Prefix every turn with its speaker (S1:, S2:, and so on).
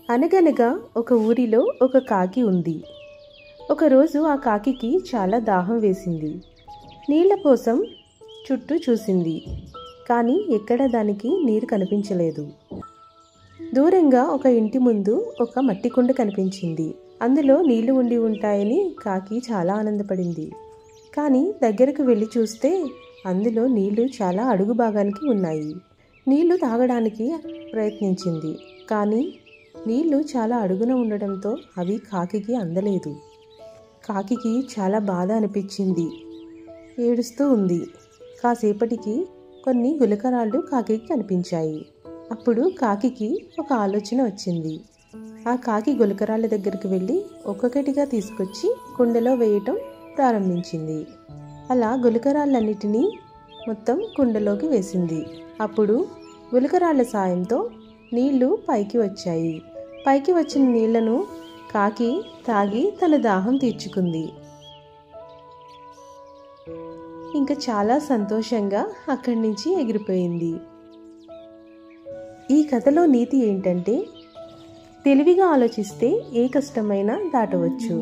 S1: అనగనగా ఒక ఊరిలో ఒక కాకి ఉంది. ఒకరోజు ఆ కాకికి చాలా దాహం వేసింది. నీళ్ల కోసం చుట్టూ చూసింది, కానీ ఎక్కడ దానికి నీరు కనిపించలేదు. దూరంగా ఒక ఇంటి ముందు ఒక మట్టి కుండ కనిపించింది. అందులో నీళ్లు ఉండి ఉంటాయని కాకి చాలా ఆనందపడింది. కానీ దగ్గరకు వెళ్ళి చూస్తే అందులో నీళ్లు చాలా అడుగు భాగానికి ఉన్నాయి. నీళ్లు తాగడానికి ప్రయత్నించింది, కానీ నీళ్లు చాలా అడుగున ఉండడంతో అవి కాకికి అందలేదు. కాకికి చాలా బాధ అనిపించింది. ఏడుస్తూ ఉంది. కాసేపటికి కొన్ని గులకరాళ్ళు కాకికి కనిపించాయి. అప్పుడు కాకికి ఒక ఆలోచన వచ్చింది. ఆ కాకి గులకరాళ్ళ దగ్గరికి వెళ్ళి ఒక్కొక్కటిగా తీసుకొచ్చి కుండలో వేయటం ప్రారంభించింది. అలా గులకరాళ్ళన్నిటినీ మొత్తం కుండలోకి వేసింది. అప్పుడు గులకరాళ్ళ సాయంతో నీళ్లు పైకి వచ్చాయి. పైకి వచ్చిన నీళ్లను కాకి తాగి తన దాహం తీర్చుకుంది. ఇంకా చాలా సంతోషంగా అక్కడి నుంచి ఎగిరిపోయింది. ఈ కథలో నీతి ఏంటంటే, తెలివిగా ఆలోచిస్తే ఏ కష్టమైనా దాటవచ్చు.